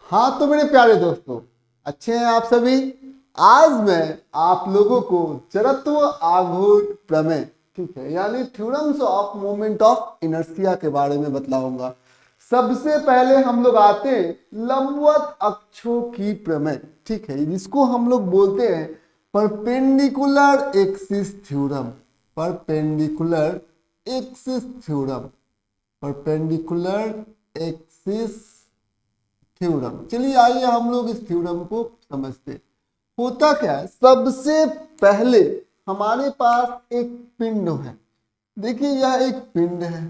हाँ तो मेरे प्यारे दोस्तों, अच्छे हैं आप सभी। आज मैं आप लोगों को जड़त्व आघूर्ण प्रमेय, ठीक है, यानी theorems of moment of inertia के बारे में बतलाऊंगा। सबसे पहले हम लोग आते हैं लंबवत अक्षों की प्रमेय, ठीक है, जिसको हम लोग बोलते हैं perpendicular axis theorem. Perpendicular axis theorem, perpendicular axis theorem. चलिए आइए हम लोग इस थ्योरम को समझते हैं। होता क्या है, सबसे पहले हमारे पास एक पिंड है। देखिए यह एक पिंड है,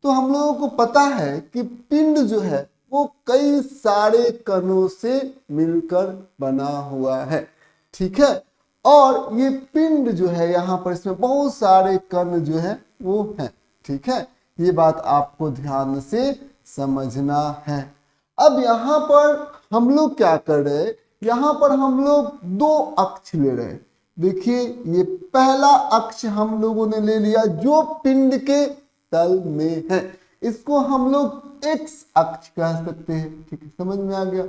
तो हम लोगों को पता है कि पिंड जो है वो कई सारे कणों से मिलकर बना हुआ है, ठीक है। और ये पिंड जो है यहाँ पर इसमें बहुत सारे कण जो है वो है, ठीक है। ये बात आपको ध्यान से समझना है। अब यहाँ पर हम लोग क्या कर रहे हैं, यहाँ पर हम लोग दो अक्ष ले रहे हैं। देखिए ये पहला अक्ष हम लोगों ने ले लिया जो पिंड के तल में है, इसको हम लोग एक्स अक्ष कह सकते हैं, ठीक है, समझ में आ गया।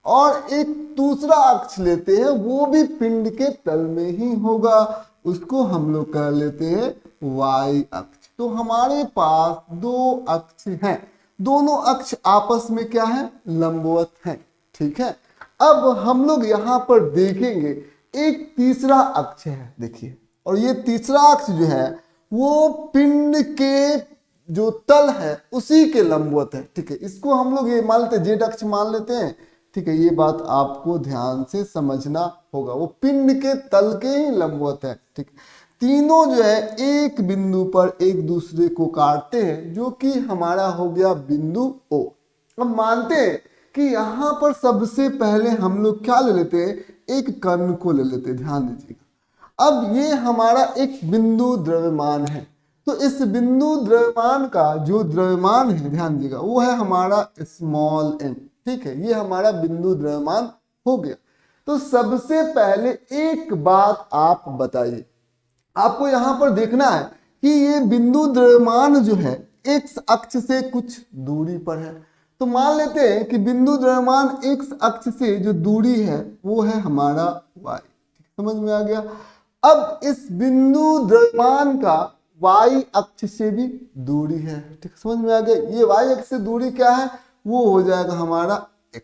और एक दूसरा अक्ष लेते हैं, वो भी पिंड के तल में ही होगा, उसको हम लोग कह लेते हैं वाई अक्ष। तो हमारे पास दो अक्ष हैं, दोनों अक्ष आपस में क्या है, लंबवत है, ठीक है। अब हम लोग यहाँ पर देखेंगे एक तीसरा अक्ष है, देखिए, और ये तीसरा अक्ष जो है वो पिंड के जो तल है उसी के लंबवत है, ठीक है। इसको हम लोग ये मान लेते हैं, जेड अक्ष मान लेते हैं, ठीक है। ये बात आपको ध्यान से समझना होगा, वो पिंड के तल के ही लंबवत है, ठीक। तीनों जो है एक बिंदु पर एक दूसरे को काटते हैं, जो कि हमारा हो गया बिंदु ओ। अब मानते हैं कि यहाँ पर सबसे पहले हम लोग क्या ले लेते हैं, एक कण को ले लेते हैं, ध्यान दीजिएगा। अब ये हमारा एक बिंदु द्रव्यमान है, तो इस बिंदु द्रव्यमान का जो द्रव्यमान है, ध्यान दीजिएगा, वो है हमारा स्मॉल एम, ठीक है। ये हमारा बिंदु द्रव्यमान हो गया। तो सबसे पहले एक बात आप बताइए, आपको यहाँ पर देखना है कि ये बिंदु द्रव्यमान जो है एक्स अक्ष से कुछ दूरी पर है। तो मान लेते हैं कि बिंदु द्रव्यमान एक्स अक्ष से जो दूरी है वो है हमारा y, समझ में आ गया। अब इस बिंदु द्रव्यमान का y अक्ष से भी दूरी है, ठीक, समझ में आ गया। ये y अक्ष से दूरी क्या है, वो हो जाएगा हमारा x,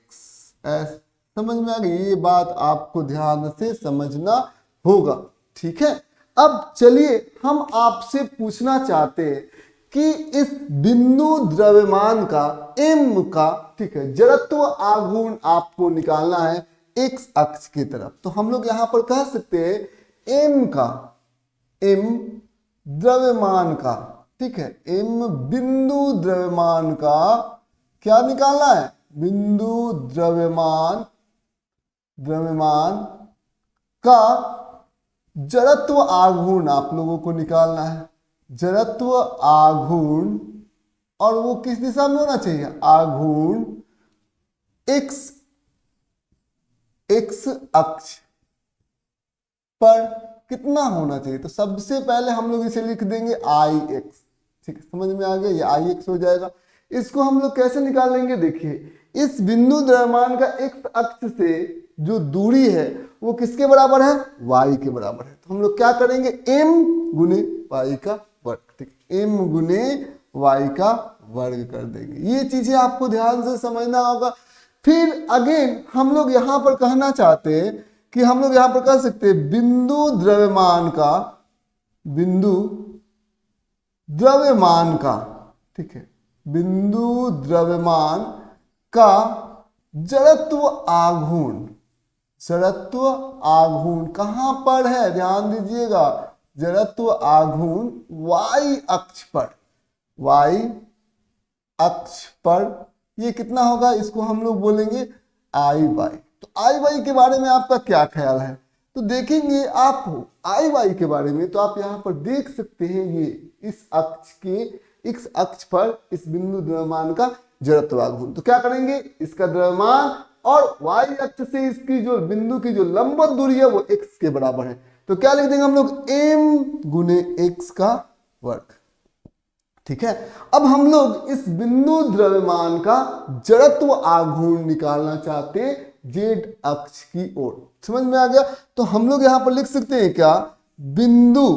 समझ में आ गया। ये बात आपको ध्यान से समझना होगा, ठीक है। अब चलिए हम आपसे पूछना चाहते हैं कि इस बिंदु द्रव्यमान का m का, ठीक है, जड़त्व आघूर्ण आपको निकालना है x अक्ष की तरफ। तो हम लोग यहाँ पर कह सकते हैं m का, m द्रव्यमान का, ठीक है, m बिंदु द्रव्यमान का क्या निकालना है, बिंदु द्रव्यमान का जड़त्व आघूर्ण आप लोगों को निकालना है। जड़त्व आघूर्ण, और वो किस दिशा में होना चाहिए, आघूर्ण एक्स अक्ष पर कितना होना चाहिए। तो सबसे पहले हम लोग इसे लिख देंगे आई एक्स, ठीक है, समझ में आ गया, ये आई एक्स हो जाएगा। इसको हम लोग कैसे निकालेंगे, देखिए इस बिंदु द्रव्यमान का एक्स अक्ष से जो दूरी है वो किसके बराबर है, y के बराबर है। तो हम लोग क्या करेंगे, m गुने y का वर्ग, ठीक, m गुने y का वर्ग कर देंगे। ये चीजें आपको ध्यान से समझना होगा। फिर अगेन हम लोग यहाँ पर कहना चाहते हैं कि हम लोग यहाँ पर कह सकते हैं बिंदु द्रव्यमान का, ठीक है, बिंदु द्रव्यमान का जड़त्व आघूर्ण, जड़त्व आघूर्ण कहां पर है, ध्यान दीजिएगा, जड़त्व आघूर्ण y अक्ष पर, y अक्ष पर ये कितना होगा, इसको हम लोग बोलेंगे आई वाई। तो आई वाई के बारे में आपका क्या ख्याल है, तो देखेंगे आप आई वाई के बारे में, तो आप यहाँ पर देख सकते हैं ये इस अक्ष के x अक्ष पर इस बिंदु द्रव्यमान का जड़त्व आघूर्ण। तो क्या करेंगे, इसका द्रव्यमान और y अक्ष से इसकी जो बिंदु की जो लंबवत दूरी है वो x के बराबर है। तो क्या लिख देंगे हम लोग, m गुने x का वर्ग। ठीक है। अब हम लोग इस बिंदु द्रव्यमान का जड़त्व आघूर्ण निकालना चाहते हैं जेड अक्ष की ओर। समझ में आ गया? तो हम लोग यहां पर लिख सकते हैं क्या, बिंदु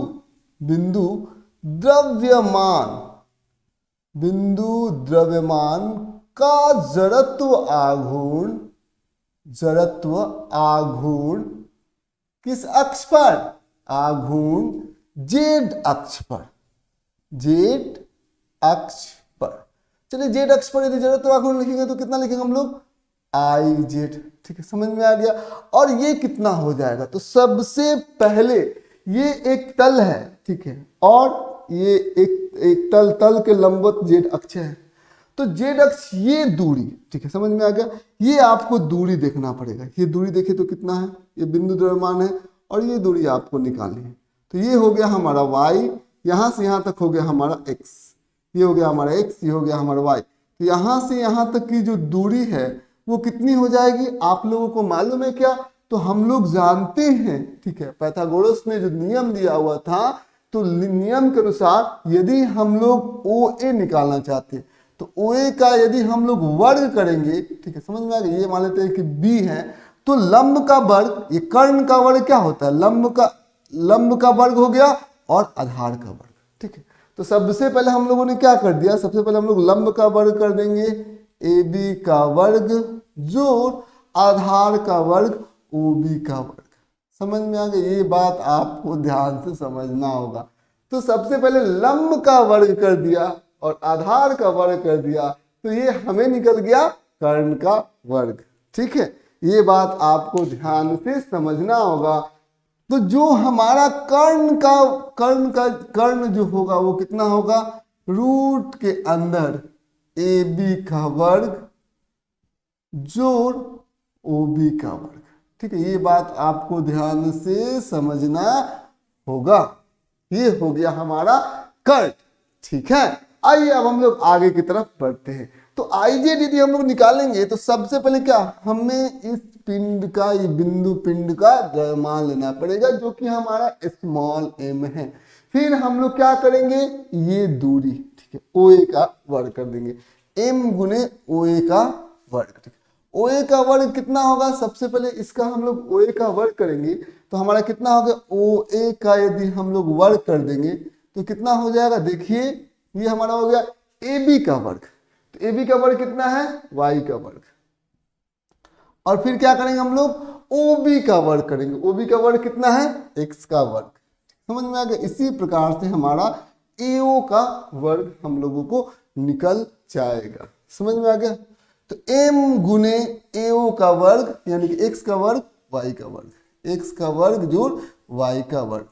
बिंदु द्रव्यमान, बिंदु द्रव्यमान का जड़त्व आघूर्ण, जड़त्व आघूर्ण किस अक्ष पर, आघूर्ण जेड अक्ष पर, जेड अक्ष पर। चलिए जेड अक्ष पर यदि जड़त्व आघूर्ण लिखेंगे तो कितना लिखेंगे हम लोग, आई जेड। ठीक है, समझ में आ गया। और ये कितना हो जाएगा, तो सबसे पहले ये एक तल है, ठीक है, और ये एक तल के लंबवत जेड अक्ष है। तो जेड अक्ष ये दूरी, ठीक है, समझ में आ गया। ये आपको दूरी देखना पड़ेगा, ये दूरी देखे तो कितना है, ये बिंदु द्रव्यमान है और ये दूरी आपको निकालनी है। तो ये हो गया हमारा y, यहां से यहां तक हो गया हमारा x, ये हो गया हमारा x, ये हो गया हमारा y। तो यहां से यहां तक की जो दूरी है वो कितनी हो जाएगी, आप लोगों को मालूम है क्या? तो हम लोग जानते हैं, ठीक है, पाइथागोरस ने जो नियम दिया हुआ था, तो नियम के अनुसार यदि हम लोग OA निकालना चाहते हैं तो OA का यदि हम लोग वर्ग करेंगे, ठीक है, समझ में आ गया, ये मान लेते हैं कि B है, तो लंब का वर्ग, ये कर्ण का वर्ग क्या होता है, लंब का वर्ग हो गया और आधार का वर्ग। ठीक है, तो सबसे पहले हम लोगों ने क्या कर दिया, सबसे पहले हम लोग लंब का वर्ग कर देंगे AB का वर्ग जोड़ आधार का वर्ग OB का वर्ग। समझ में आ गया? ये बात आपको ध्यान से समझना होगा। तो सबसे पहले लंब का वर्ग कर दिया और आधार का वर्ग कर दिया, तो ये हमें निकल गया कर्ण का वर्ग। ठीक है, ये बात आपको ध्यान से समझना होगा। तो जो हमारा कर्ण जो होगा वो कितना होगा, रूट के अंदर AB का वर्ग जोड़ OB का वर्ग। ठीक है, ये बात आपको ध्यान से समझना होगा। ये हो गया हमारा कर्ण। ठीक है, आइए अब हम लोग आगे की तरफ बढ़ते हैं। तो आईजेड यदि हम लोग निकालेंगे तो सबसे पहले क्या, हमें इस पिंड का, ये बिंदु पिंड का द्रव्यमान लेना पड़ेगा जो कि हमारा स्मॉल m है। फिर हम लोग क्या करेंगे, ये दूरी, ठीक है, OA का वर्ग कर देंगे, m गुने OA का वर्ग। ठीक है, OA का वर्ग कितना होगा, सबसे पहले इसका हम लोग OA का वर्ग करेंगे तो हमारा कितना हो गया, OA का यदि हम लोग वर्ग कर देंगे तो कितना हो जाएगा, देखिए ये हमारा हो गया AB का वर्ग। तो AB का वर्ग कितना है, Y का वर्ग। और फिर क्या करेंगे हम लोग, OB का वर्ग करेंगे। OB का वर्ग कितना है, X का वर्ग। समझ में आ गया? इसी प्रकार से हमारा AO का वर्ग हम लोगों को निकल जाएगा। समझ में आ गया? तो M गुने AO का वर्ग यानी कि X का वर्ग Y का वर्ग, X का वर्ग जोड़ Y का वर्ग।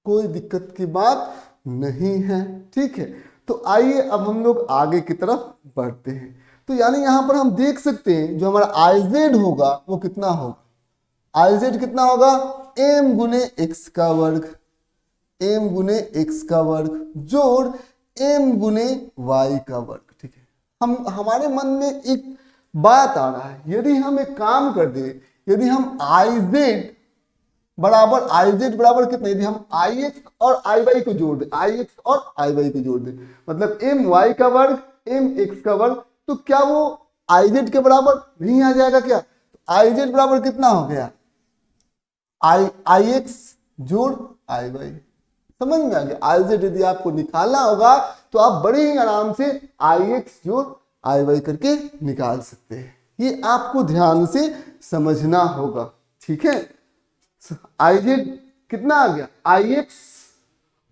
कोई दिक्कत की बात नहीं है। ठीक है, तो आइए अब हम लोग आगे की तरफ बढ़ते हैं। तो यानी यहां पर हम देख सकते हैं जो हमारा आईजेड होगा वो कितना होगा, आईजेड कितना होगा, m गुने x का वर्ग, m गुने x का वर्ग जोड़ m गुने y का वर्ग। ठीक है, हमारे मन में एक बात आ रहा है, यदि हम एक काम कर दे, यदि हम आईजेड बराबर कितने, यदि हम ix और iy को जोड़ दे, ix और iy को जोड़ दे, मतलब my का वर्ग mx का वर्ग, तो क्या वो iz के बराबर नहीं आ जाएगा क्या? iz बराबर कितना हो गया, ix जोड़ iy। समझ में आ गया? iz यदि आपको निकालना होगा तो आप बड़े ही आराम से ix जोड़ iy करके निकाल सकते हैं। ये आपको ध्यान से समझना होगा। ठीक है, आईजेड कितना आ गया, ix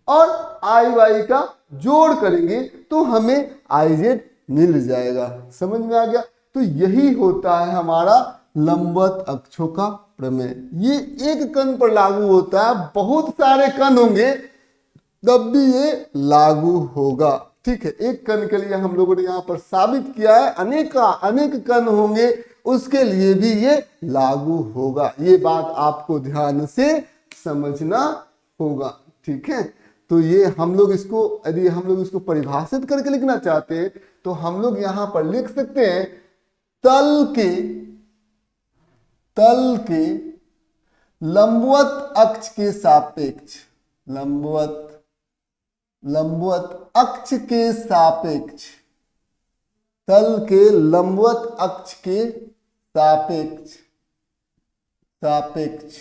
और iy का जोड़ करेंगे तो हमें आईजेड मिल जाएगा। समझ में आ गया? तो यही होता है हमारा लंबवत अक्षों का प्रमेय। ये एक कण पर लागू होता है, बहुत सारे कण होंगे तब भी ये लागू होगा। ठीक है, एक कण के लिए हम लोगों ने यहाँ पर साबित किया है, अनेक कण होंगे उसके लिए भी ये लागू होगा। ये बात आपको ध्यान से समझना होगा। ठीक है, तो ये हम लोग इसको, यदि हम लोग इसको परिभाषित करके लिखना चाहते हैं तो हम लोग यहां पर लिख सकते हैं, तल के लंबवत अक्ष के सापेक्ष, लंबवत लंबवत अक्ष के सापेक्ष, तल के लंबवत अक्ष के सापेक्ष सापेक्ष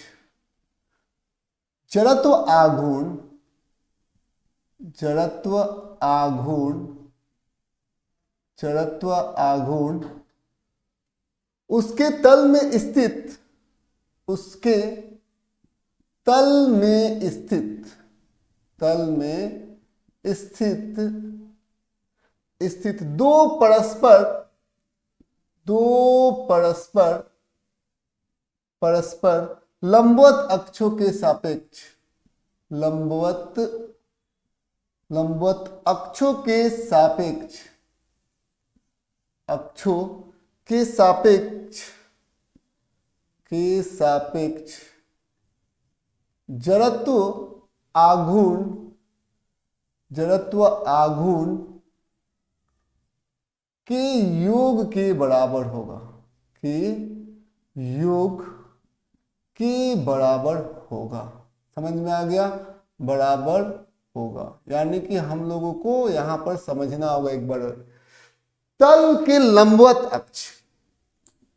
जड़त्व आघूर्ण, जड़त्व आघूर्ण, जड़त्व आघूर्ण उसके तल में स्थित, उसके तल में स्थित, तल में स्थित स्थित दो परस्पर परस्पर लंबवत अक्षों के सापेक्ष, लंबवत अक्षों के सापेक्ष, अक्षों के सापेक्ष जड़त्व आघूर्ण, जड़त्व आघूर्ण के योग के बराबर होगा, के योग के बराबर होगा। समझ में आ गया? बराबर होगा, यानी कि हम लोगों को यहां पर समझना होगा एक बार। तल के लंबवत अक्ष,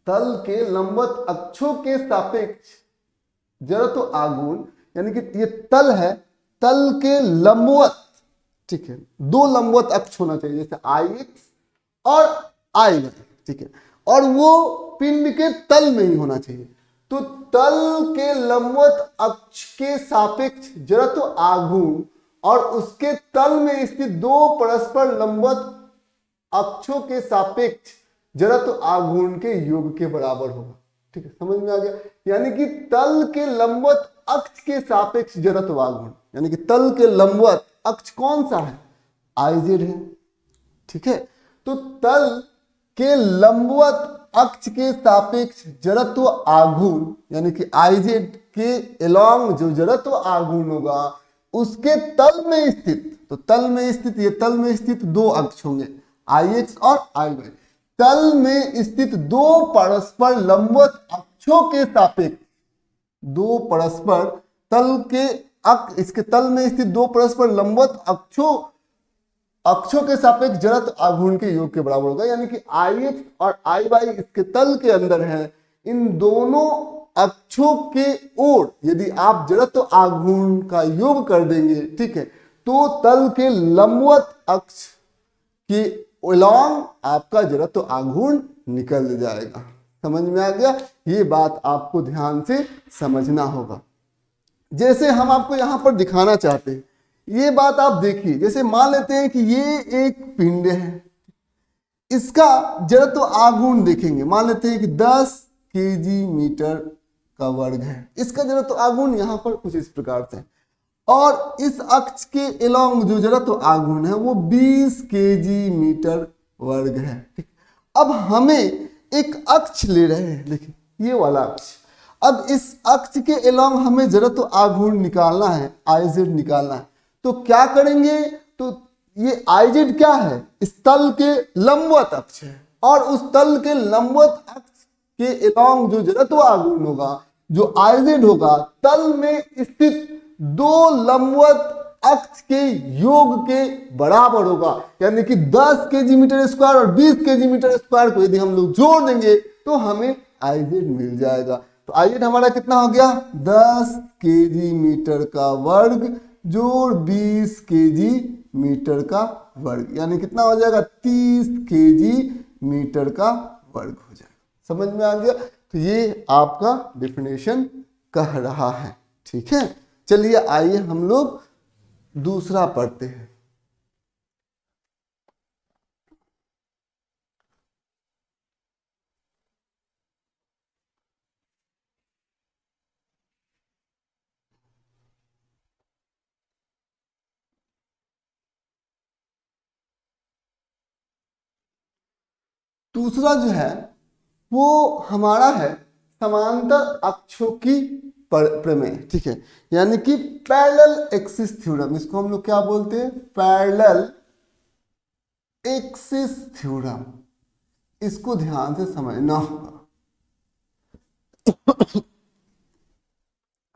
तल के लंबवत अक्षों के सापेक्ष जड़त्व आघूर्ण, यानी कि ये तल है, तल के लंबवत, ठीक है, दो लंबवत अक्ष होना चाहिए, जैसे आई एक्स और आई वाई, ठीक है, और वो पिंड के तल में ही होना चाहिए। तो तल के लंबवत अक्ष के सापेक्ष जड़त्व आघूर्ण और उसके तल में स्थित दो परस्पर लंबवत अक्षों के सापेक्ष जड़त्व आघूर्ण के योग के बराबर होगा। ठीक है, समझ में आ गया? यानी कि तल के लंबवत अक्ष के सापेक्ष जड़त्व आघूर्ण, यानी कि तल के लंबवत अक्ष कौन सा है? आई जेड है। ठीक है, तो तल के लंबवत अक्ष के सापेक्ष जड़त्व आघूर्ण, यानी कि आई जेड के एलॉन्ग जो जड़त्व आघूर्ण होगा उसके तल में स्थित, तो तल में स्थित, ये तल में स्थित दो अक्ष होंगे, आई एक्स और आई वाई। तल में स्थित दो परस्पर लंबवत अक्षों के सापेक्ष, दो परस्पर तल के इसके तल में स्थित दो परस्पर लंबवत अक्षों के सापेक्ष जड़त्व आघूर्ण के योग के बराबर होगा। यानी कि आई एक्स और आई वाई इसके तल के अंदर है, इन दोनों अक्षों के ओर यदि आप जड़त्व आघूर्ण का योग कर देंगे, ठीक है, तो तल के लंबवत अक्ष के along आपका जड़त्व आघूर्ण निकल जाएगा। समझ में आ गया? ये बात आपको ध्यान से समझना होगा। जैसे हम आपको यहां पर दिखाना चाहते हैं, ये बात आप देखिए, जैसे मान लेते हैं कि ये एक पिंड है, इसका जड़त्व आघूर्ण देखेंगे, मान लेते हैं कि 10 केजी मीटर का वर्ग है, इसका जड़त्व आघूर्ण यहां पर कुछ इस प्रकार से, और इस अक्ष के एलॉन्ग जो जड़त्व आघूर्ण है वो 20 केजी मीटर वर्ग है। ठीक, अब हमें एक अक्ष ले रहे हैं, देखिए ये वाला अक्ष, अब इस अक्ष के एलॉन्ग हमें जड़त्व आघूर्ण निकालना है, आई जेड निकालना है, तो क्या करेंगे? तो ये आई जेड क्या है? इस तल के लंबवत अक्ष है, और उस तल के लंबवत अक्ष के एलॉन्ग जो जड़त्व आघूर्ण होगा, जो आई जेड होगा, तल में स्थित दो लंबवत अक्ष के योग के बराबर होगा। यानी कि 10 केजी मीटर स्क्वायर और 20 केजी मीटर स्क्वायर को यदि हम लोग जोड़ देंगे तो हमें आई जेड मिल जाएगा। तो आई जेड हमारा कितना हो गया? 10 केजी मीटर का वर्ग जोड़ 20 केजी मीटर का वर्ग, यानी कितना हो जाएगा? 30 केजी मीटर का वर्ग हो जाएगा। समझ में आ गया? तो ये आपका डेफिनेशन कह रहा है। ठीक है, चलिए आइए हम लोग दूसरा पढ़ते हैं। दूसरा जो है वो हमारा है समांतर अक्षों की प्रमेय। ठीक है, यानी कि पैरेलल एक्सिस थ्योरम, इसको हम लोग क्या बोलते हैं? Parallel axis theorem. इसको ध्यान से समझना होगा,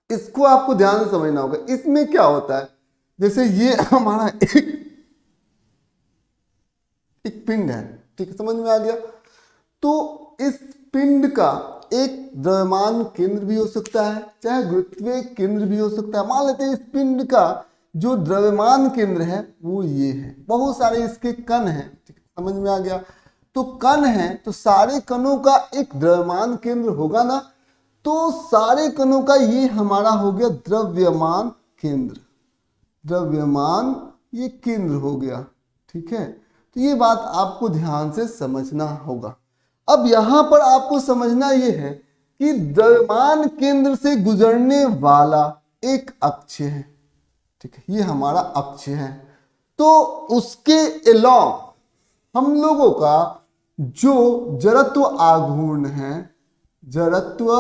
इसको आपको ध्यान से समझना होगा। इसमें क्या होता है? जैसे ये हमारा एक पिंड है, ठीक है, समझ में आ गया। तो इस पिंड का एक द्रव्यमान केंद्र भी हो सकता है, चाहे गुरुत्वीय केंद्र भी हो सकता है। मान लेते हैं इस पिंड का जो द्रव्यमान केंद्र है वो ये है, बहुत सारे इसके कण हैं, ठीक है, समझ में आ गया। तो कण है तो सारे कणों का एक द्रव्यमान केंद्र होगा ना, तो सारे कणों का ये हमारा हो गया द्रव्यमान केंद्र, द्रव्यमान ये केंद्र हो गया, ठीक है। तो ये बात आपको ध्यान से समझना होगा। अब यहां पर आपको समझना ये है कि द्रव्यमान केंद्र से गुजरने वाला एक अक्ष है, ठीक है, ये हमारा अक्ष है। तो उसके अलोंग हम लोगों का जो जड़त्व आघूर्ण है, जड़त्व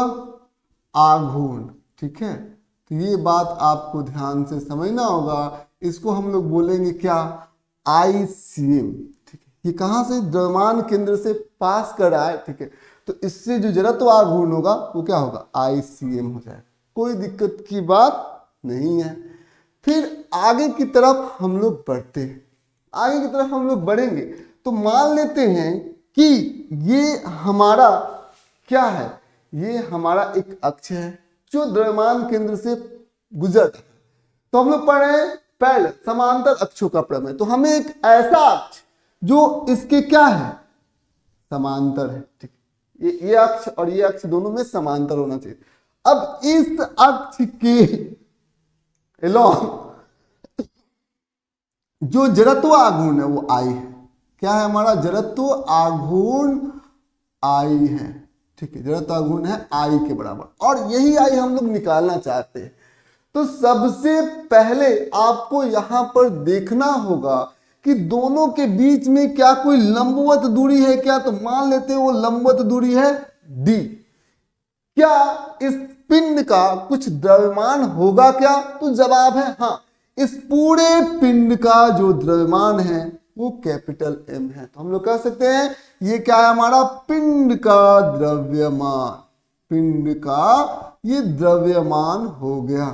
आघूर्ण, ठीक है, तो ये बात आपको ध्यान से समझना होगा। इसको हम लोग बोलेंगे क्या, ICM, ठीक है। ये कहां से, द्रव्यमान केंद्र से पास कर रहा है, ठीक है, तो इससे जो जड़त्व आघूर्ण होगा वो क्या होगा, ICM हो जाएगा, कोई दिक्कत की बात नहीं है। फिर आगे की तरफ हम लोग बढ़ते हैं, आगे की तरफ हम लोग बढ़ेंगे तो मान लेते हैं कि ये हमारा क्या है, ये हमारा एक अक्ष है जो द्रव्यमान केंद्र से गुजरता है। तो हम लोग पढ़ रहे हैं पहले समांतर अक्षों का प्रमेय। तो हमें एक ऐसा अक्ष जो इसके क्या है, समांतर है, ठीक, ये अक्ष और ये अक्ष दोनों में समांतर होना चाहिए। अब इस अक्ष के एलोंग जो जड़त्व आघूर्ण है वो I है, क्या है हमारा जड़त्व आघूर्ण I है, ठीक है, जड़त्व आघूर्ण है I के बराबर, और यही I हम लोग निकालना चाहते हैं। तो सबसे पहले आपको यहां पर देखना होगा कि दोनों के बीच में क्या कोई लंबवत दूरी है क्या, तो मान लेते हैं वो लंबवत दूरी है D। क्या इस पिंड का कुछ द्रव्यमान होगा क्या, तो जवाब है हाँ, इस पूरे पिंड का जो द्रव्यमान है वो कैपिटल M है। तो हम लोग कह सकते हैं ये क्या है हमारा पिंड का द्रव्यमान, पिंड का ये द्रव्यमान हो गया,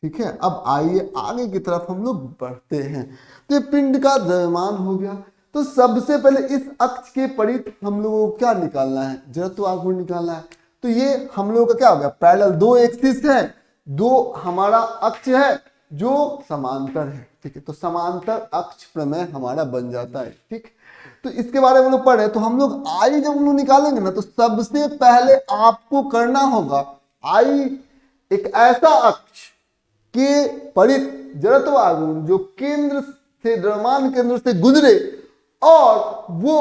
ठीक है। अब आइए आगे की तरफ हम लोग बढ़ते हैं। तो ये पिंड का द्रव्यमान हो गया। तो सबसे पहले इस अक्ष के परित हम लोगों को क्या निकालना है, जड़त्व आघूर्ण निकालना है। तो ये हम लोगों का क्या हो गया, पैरेलल, दो एक्सिस है, दो हमारा अक्ष है जो समांतर है, ठीक है। तो समांतर अक्ष प्रमेय हमारा बन जाता है, ठीक। तो इसके बारे में हम लोग पढ़े। तो हम लोग आई जब हम लोग निकालेंगे ना, तो सबसे पहले आपको करना होगा आई एक ऐसा अक्ष के परित जड़त्व आघूर्ण जो केंद्र से, द्रव्यमान केंद्र से गुजरे और वो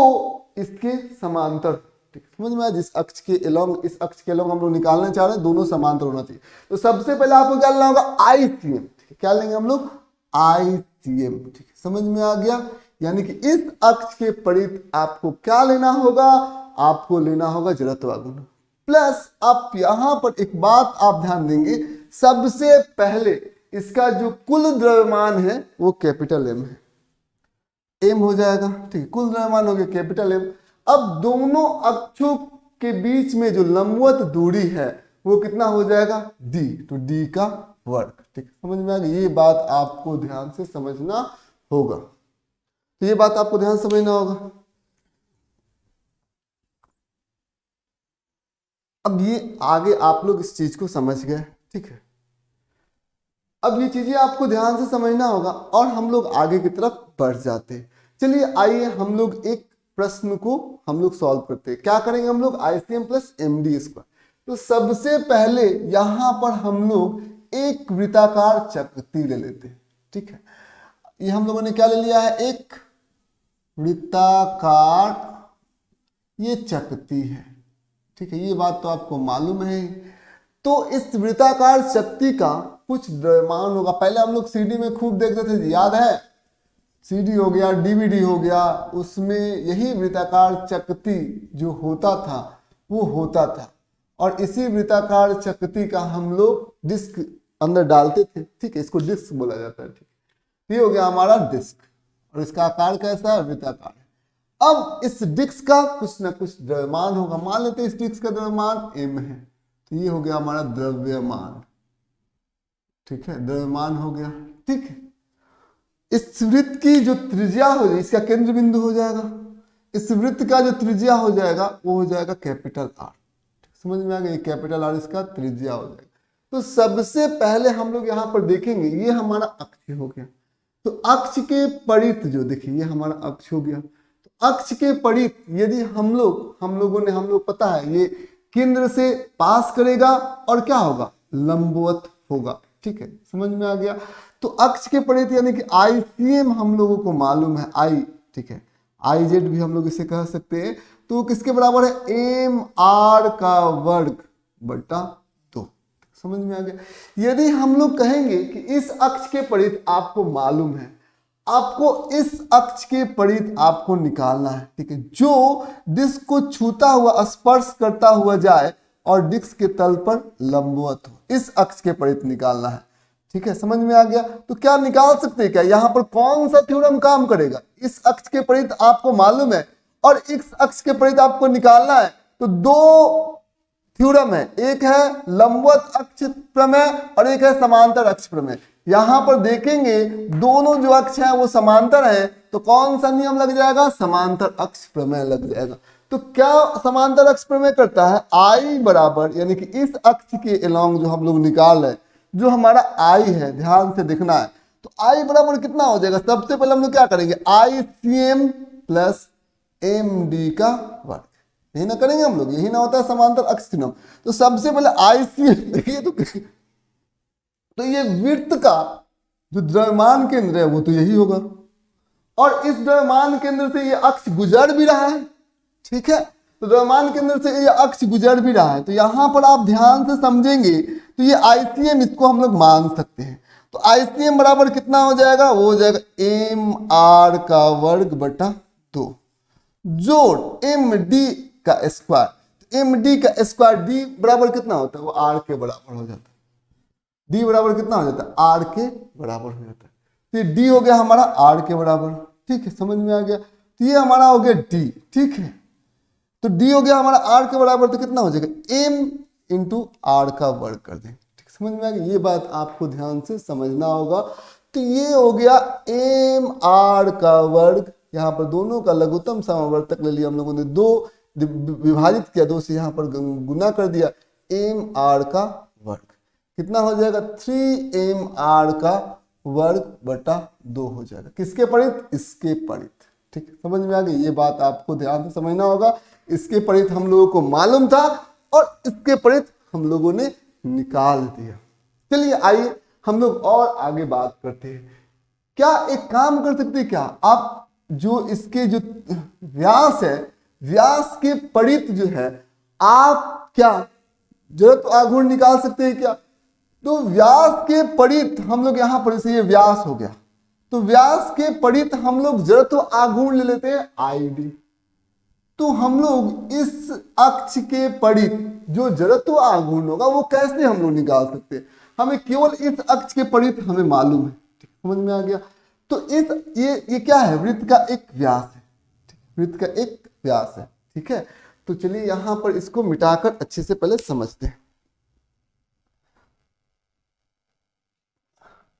इसके समांतर, ठीक, समझ में आया। जिस अक्ष के एलोंग, इस अक्ष के एलोंग हम लोग निकालना चाह रहे हैं, दोनों समांतर होना चाहिए। तो सबसे पहले आपको क्या लेना होगा, ICM, ठीक है। क्या लेंगे हम लोग, ICM, ठीक है, समझ में आ गया। यानी कि इस अक्ष के परित आपको क्या लेना होगा, आपको लेना होगा जड़त्व आघूर्ण। प्लस आप यहां पर एक बात आप ध्यान देंगे, सबसे पहले इसका जो कुल द्रव्यमान है वो कैपिटल M है, M हो जाएगा, ठीक है, कुल द्रव्यमान हो गया कैपिटल M। अब दोनों अक्षों के बीच में जो लंबवत दूरी है वो कितना हो जाएगा, D, तो D का वर्ग, ठीक, समझ में आ गया। ये बात आपको ध्यान से समझना होगा, तो ये बात आपको ध्यान से समझना होगा। अब ये आगे आप लोग इस चीज को समझ गए, ठीक है। अब ये चीजें आपको ध्यान से समझना होगा और हम लोग आगे की तरफ बढ़ जाते हैं। चलिए आइए हम लोग एक प्रश्न को हम लोग सॉल्व करते हैं। क्या करेंगे हम लोग, ICM प्लस MD स्क्वायर। तो सबसे पहले यहां पर हम लोग एक वृत्ताकार चकती ले लेते हैं, ठीक है। ये हम लोगों ने क्या ले लिया है, एक वृत्ताकार ये चकती है, ठीक है, ये बात तो आपको मालूम है। तो इस वृत्ताकार चकती का कुछ द्रव्यमान होगा। पहले हम लोग CD में खूब देखते थे, याद है, CD हो गया, DVD हो गया, उसमें यही वृत्ताकार चकती जो होता था वो होता था, और इसी वृत्ताकार चकती का हम लोग डिस्क अंदर डालते थे, ठीक है, इसको डिस्क बोला जाता है, ठीक। ये हो गया हमारा डिस्क, और इसका आकार कैसा है, वृत्ताकार। अब इस डिस्क का कुछ ना कुछ द्रव्यमान होगा। मान लेते हैं इस डिस्क का द्रव्यमान M है, तो ये हो गया हमारा द्रव्यमान, ठीक है, द्रव्यमान हो गया, ठीक है। इस वृत्त की जो त्रिज्या हो जाएगी, इसका केंद्र बिंदु हो जाएगा, इस वृत्त का जो त्रिज्या हो जाएगा वो हो जाएगा कैपिटल आर। समझ में आ गया, कैपिटल आर इसका त्रिज्या हो जाएगा। तो सबसे पहले हम लोग यहाँ पर देखेंगे, ये हमारा अक्ष हो गया, तो अक्ष के परित जो देखिए ये हमारा अक्ष हो गया, तो अक्ष के परित यदि हम लोग पता है ये केंद्र से पास करेगा और क्या होगा, लंबवत होगा। ठीक है, समझ में आ गया। तो अक्ष के परित यानी कि ICM हम लोगों को मालूम है, आई, ठीक है, IZ भी हम लोग इसे कह सकते हैं। तो किसके बराबर है, MR का वर्ग बटा 2। समझ में आ गया। यदि हम लोग कहेंगे कि इस अक्ष के परित आपको मालूम है, आपको इस अक्ष के परित आपको निकालना है, ठीक है, जो डिस्क को छूता हुआ, स्पर्श करता हुआ जाए और डिस्क के तल पर लंबवत हो, इस अक्ष के परित निकालना है। ठीक है, समझ में आ गया। तो क्या निकाल सकते हैं, क्या यहाँ पर कौन सा थ्योरम काम करेगा, इस अक्ष के परित आपको मालूम है और इस अक्ष के परित आपको निकालना है। तो दो थ्योरम है, एक है लंबवत अक्ष प्रमेय और एक है समांतर अक्ष प्रमेय। यहां पर देखेंगे दोनों जो अक्ष हैं वो समांतर हैं, तो कौन सा नियम लग जाएगा, समांतर अक्ष प्रमेय लग जाएगा। तो क्या समांतर अक्ष प्रमेय करता है, I बराबर यानी कि इस अक्ष के अलोंग जो हम लोग निकाल रहे हैं, जो हमारा I है, ध्यान से देखना है, तो I बराबर कितना हो जाएगा, सबसे पहले हम लोग क्या करेंगे, ICM प्लस MD का वर्ग, यही ना करेंगे हम लोग, यही ना होता है समांतर अक्ष थ्योरम। तो सबसे पहले ICM देखिए, तो ये वृत्त का जो द्रव्यमान केंद्र है वो तो यही होगा, और इस द्रव्यमान केंद्र से ये अक्ष गुजर भी रहा है। ठीक है, तो द्रव्यमान केंद्र से ये अक्ष गुजर भी रहा है, तो यहां पर आप ध्यान से समझेंगे तो ये ICM इसको हम लोग मान सकते हैं। तो ICM बराबर कितना हो जाएगा, वो हो जाएगा MR का वर्ग बटा 2 जोड़ MD का स्क्वायर। MD का स्क्वायर D बराबर कितना होता है, वो R के बराबर हो जाता है। D बराबर कितना हो जाता है, R के बराबर हो जाता है। तो ये D हो गया हमारा R के बराबर। ठीक है, समझ में आ गया। तो ये हमारा हो गया D। ठीक है, तो D हो गया हमारा R के बराबर, तो कितना हो जाएगा, M इंटू R का वर्ग कर दें। ठीक, समझ में आ गया। ये बात आपको ध्यान से समझना होगा। तो ये हो गया MR का वर्ग, यहाँ पर दोनों का लघुत्तम समावर्तक ले लिया हम लोगों ने, 2 विभाजित किया, 2 से यहाँ पर गुना कर दिया, MR का वर्ग कितना हो जाएगा, 3MR का वर्ग बटा 2 हो जाएगा। किसके परित, इसके परित। ठीक, समझ में आ गई। ये बात आपको ध्यान से समझना होगा। इसके परित हम लोगों को मालूम था और इसके परित हम लोगों ने निकाल दिया। चलिए आइए हम लोग और आगे बात करते हैं। क्या एक काम कर सकते हैं, क्या आप जो इसके जो व्यास है, व्यास के परित जो है, आप क्या जरूरत आघूर्ण निकाल सकते हैं क्या। तो व्यास के परित हम लोग यहां पर, से ये व्यास हो गया, तो व्यास के परित हम लोग जरूरत आघूर्ण ले लेते हैं ID। तो हम लोग इस अक्ष के परित जो जड़त्व आघूर्ण होगा वो कैसे हम लोग निकाल सकते हैं, हमें केवल इस अक्ष के परित हमें मालूम है। समझ में आ गया। तो इस ये क्या है, वृत्त का एक व्यास है, वृत्त का एक व्यास है। ठीक है, तो चलिए यहां पर इसको मिटाकर अच्छे से पहले समझते हैं।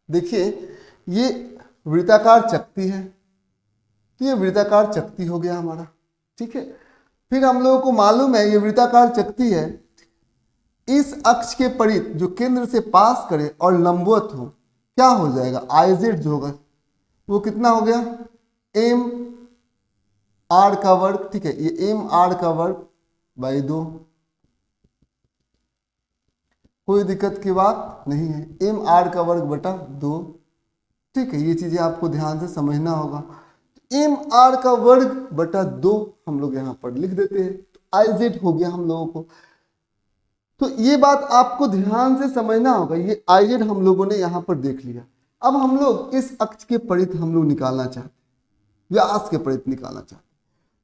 देखिए ये वृत्ताकार चकती है, तो ये वृत्ताकार चकती हो गया हमारा। ठीक है, फिर हम लोगों को मालूम है ये वृत्ताकार चकती है, इस अक्ष के परित जो केंद्र से पास करे और लंबवत हो, क्या हो जाएगा, IZ जो होगा वो कितना हो गया, MR का वर्ग। ठीक है, ये MR का वर्ग बाई 2, कोई दिक्कत की बात नहीं है, MR का वर्ग बटा 2। ठीक है, ये चीजें आपको ध्यान से समझना होगा। MR का वर्ग बटा 2 हम लोग यहाँ पर लिख देते हैं, तो IZ हो गया हम लोगों को। तो ये बात आपको ध्यान से समझना होगा। ये IZ हम लोगों ने यहाँ पर देख लिया। अब हम लोग इस अक्ष के परित हम लोग निकालना चाहते, व्यास के परित निकालना चाहते,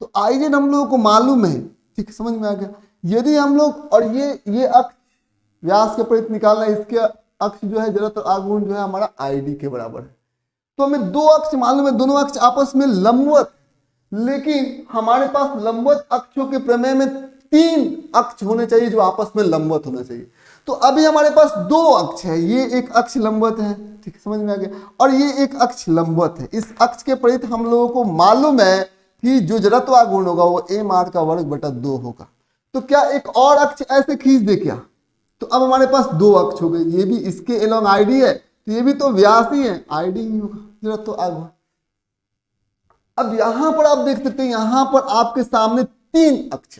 तो IZ हम लोगों को मालूम है। ठीक, समझ में आ गया। यदि हम लोग, और ये अक्ष व्यास के परित निकालना है, इसके अक्ष जो है जड़त्व आघूर्ण जो है हमारा ID के बराबर है। तो हमें 2 अक्ष मालूम है, दोनों अक्ष आपस में लंबवत, लेकिन हमारे पास लंबवत अक्षों के प्रमेय में तीन अक्ष होने चाहिए जो आपस में लंबवत होने चाहिए। तो अभी हमारे पास दो अक्ष है, ये एक अक्ष लंबवत है, ठीक है, समझ में आ गया, और ये एक अक्ष लंबवत है। इस अक्ष के परित हम लोगों को मालूम है कि जो जड़त्व आघूर्ण होगा वो एम आर का वर्ग बटा 2 होगा। तो क्या एक और अक्ष ऐसे खींच दे क्या? तो अब हमारे पास दो अक्ष हो गए, ये भी इसके एलोंग आईडी है, तो ये भी तो व्यास ही है, आईडी ही होगा जड़त्व आघूर्ण। अब यहां पर आप देख सकते हैं, यहां पर आपके सामने तीन अक्ष,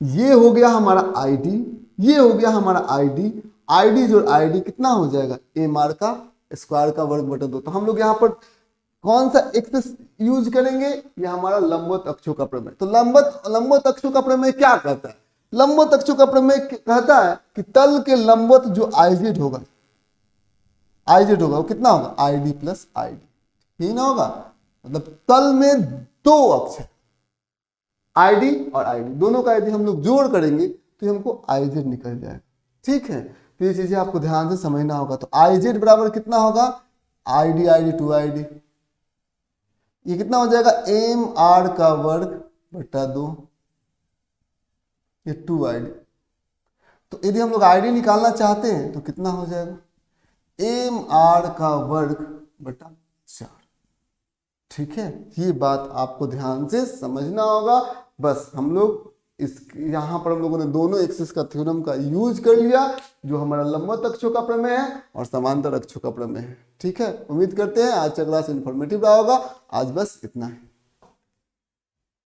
ये हो गया हमारा आईडी, ये हो गया हमारा आईडी, आईडी जो आईडी कितना हो जाएगा, एम आर का स्क्वायर का वर्ग बटा 2। तो हम लोग यहाँ पर कौन सा एक्सिस यूज करेंगे, ये हमारा लंबवत अक्षों का प्रमेय। तो लंबवत अक्षों का प्रमेय क्या कहता है? लंबवत अक्षों का प्रमेय कहता है कि तल के लंबवत जो आईजेड होगा, आईजेड होगा वो कितना होगा, आईडी प्लस आईडी, यही ना होगा। मतलब तल में दो अक्ष है, आईडी और आईडी, दोनों का यदि हम लोग जोड़ करेंगे तो हमको आईजेड निकल जाएगा, ठीक है। तो ये चीजें आपको ध्यान से समझना होगा। तो आईजेड बराबर कितना होगा, आईडी आईडी टू आईडी, ये कितना हो जाएगा, एम आर का वर्ग बटा 2, ये 2 आईडी। तो यदि हम लोग आईडी निकालना चाहते हैं तो कितना हो जाएगा, एम आर का वर्ग बटा 4, ठीक है। ये बात आपको ध्यान से समझना होगा। बस हम लोग इस यहाँ पर हम लोगों ने दोनों एक्सिस का थ्योरम का यूज कर लिया, जो हमारा लंबवत अक्षों का प्रमेय है और समांतर अक्षों का प्रमेय है, ठीक है। उम्मीद करते हैं आज का क्लास इन्फॉर्मेटिव रहा होगा। आज बस इतना है।